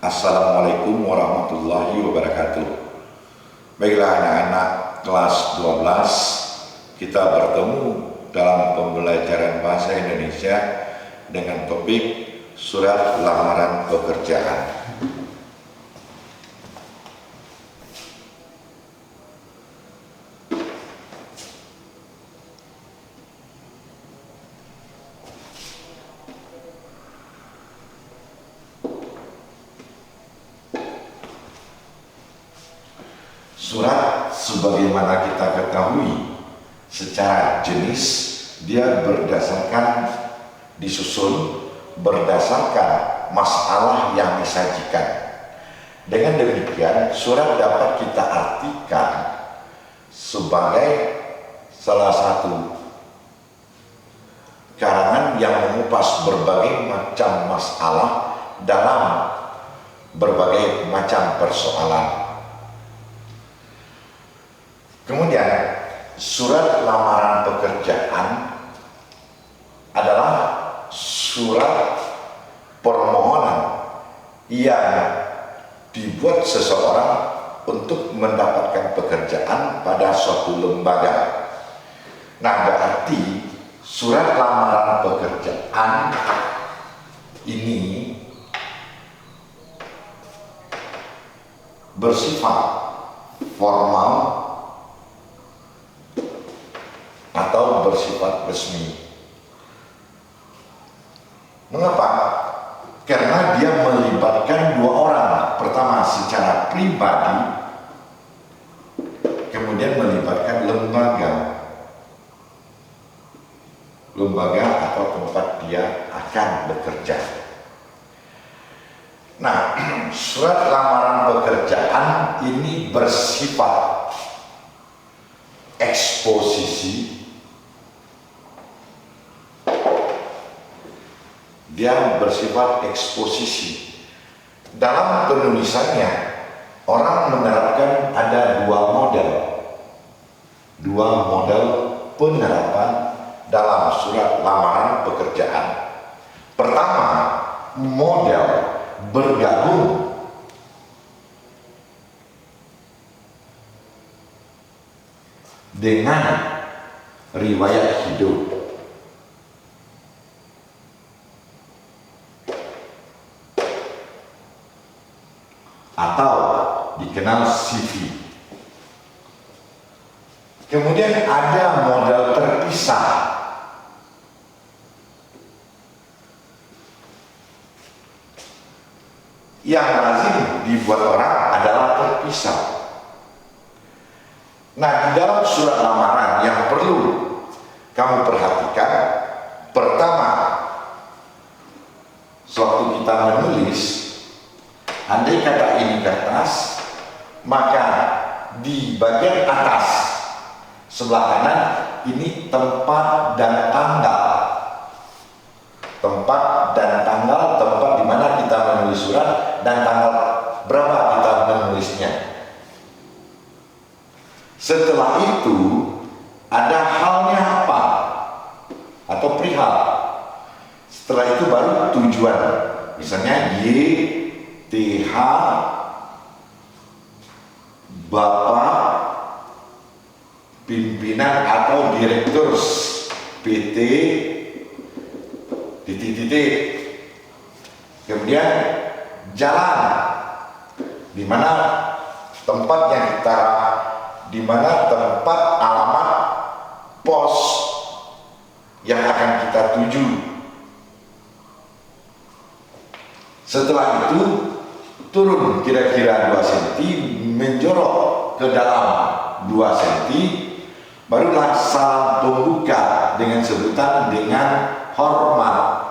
Assalamualaikum warahmatullahi wabarakatuh. Baiklah anak-anak kelas 12, kita bertemu dalam pembelajaran bahasa Indonesia dengan topik surat lamaran pekerjaan. Surat sebagaimana kita ketahui secara jenis dia disusun berdasarkan masalah yang disajikan. Dengan demikian surat dapat kita artikan sebagai salah satu karangan yang mengupas berbagai macam masalah dalam berbagai macam persoalan. Kemudian surat lamaran pekerjaan adalah surat permohonan yang dibuat seseorang untuk mendapatkan pekerjaan pada suatu lembaga. Nah, berarti surat lamaran pekerjaan ini bersifat formal atau bersifat resmi. Mengapa? Karena dia melibatkan dua orang. Pertama secara pribadi, kemudian melibatkan lembaga atau tempat dia akan bekerja. Nah, surat lamaran pekerjaan ini bersifat eksposisi. Dia bersifat eksposisi. Dalam penulisannya, orang menerapkan ada dua model penerapan dalam surat lamaran pekerjaan. Pertama, model bergabung. Dengan riwayat hidup. Atau dikenal CV. Kemudian ada model terpisah. Yang lazim dibuat orang adalah terpisah. Nah, di dalam surat lamaran yang perlu kamu perhatikan, pertama, sewaktu kita menulis, andai kata ini kertas, maka di bagian atas sebelah kanan ini tempat dan tanggal. Tempat di mana kita menulis surat dan tanggal berapa kita menulisnya. Setelah itu ada halnya apa atau perihal. Setelah itu baru tujuan. Misalnya YTH Bapak pimpinan atau direktur PT titik-titik. Kemudian jalan di mana tempatnya di mana tempat alamat pos yang akan kita tuju. Setelah itu turun kira-kira 2 cm, menjorok ke dalam 2 cm, barulah salam pembuka dengan sebutan dengan hormat.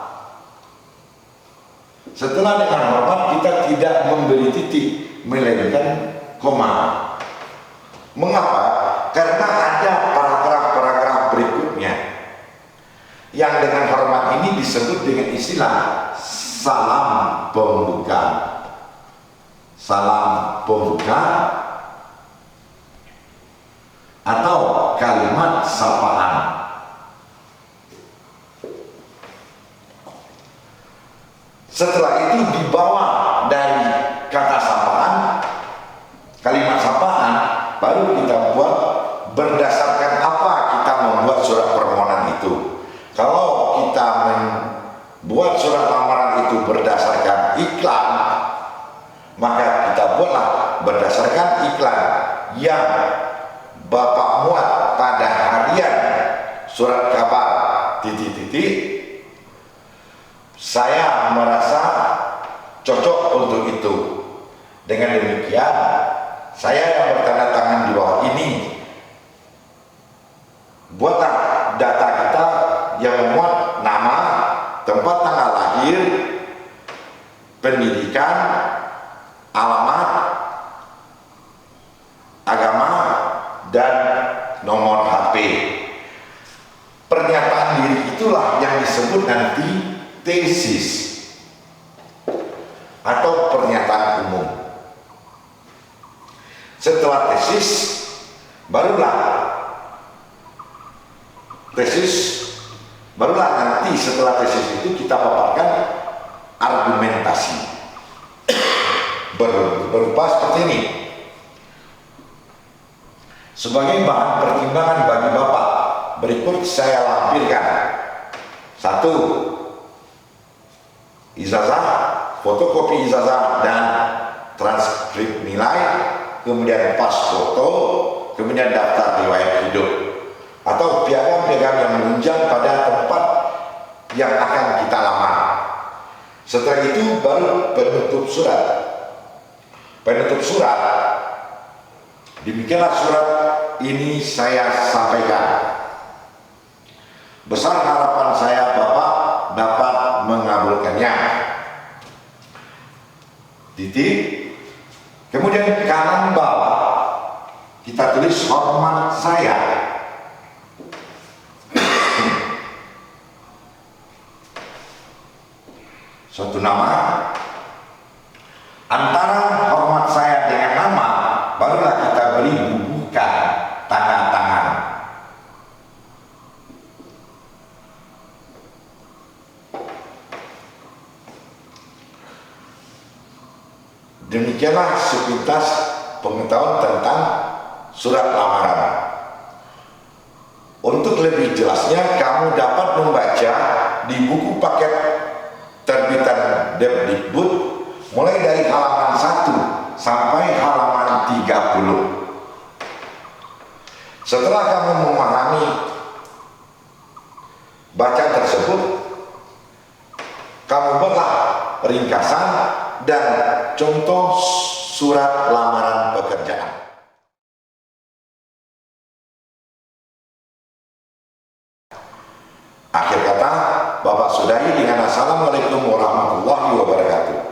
Setelah dengan hormat kita tidak memberi titik, melainkan koma. Mengapa? Karena ada paragraf-paragraf berikutnya yang dengan hormat ini disebut dengan istilah salam pembuka. Salam pembuka atau kalimat sapaan. Setelah itu dibawa dari baru kita buat berdasarkan apa kita membuat surat permohonan itu. Kalau kita membuat surat lamaran itu berdasarkan iklan, maka kita buatlah berdasarkan iklan yang Bapak muat pada harian surat kabar titik-titik. Saya merasa cocok untuk itu. Dengan demikian, saya yang bertanda tangan di bawah ini, buatlah data kita yang memuat nama, tempat tanggal lahir, pendidikan, alamat, agama, dan nomor HP. Pernyataan diri itulah yang disebut nanti tesis atau pernyataan umum. Setelah tesis, barulah nanti setelah tesis itu kita paparkan argumentasi berupa seperti ini. Sebagai bahan pertimbangan bagi Bapak, berikut saya lampirkan: 1. Ijazah, fotokopi ijazah dan transkrip nilai, kemudian pas foto, kemudian daftar riwayat hidup atau piagam-piagam yang menunjang pada tempat yang akan kita lamar. Setelah itu baru penutup surat. Penutup surat, demikianlah surat ini saya sampaikan. Besar harapan saya Bapak dapat mengabulkannya. Titik. Kemudian kanan bawah kita tulis hormat saya. Suatu nama. Antara hormat saya dengan nama, barulah kita beri bubukan tanda tangan. Demikianlah sepintas pengetahuan tentang surat lamaran. Untuk lebih jelasnya, kamu dapat membaca di buku paket terbitan Depdikbud mulai dari halaman 1 sampai halaman 30. Setelah kamu memahami bacaan tersebut, kamu buatlah ringkasan dan contoh surat lamaran pekerjaan. Akhir kata, Bapak sudahi dengan Assalamualaikum warahmatullahi wabarakatuh.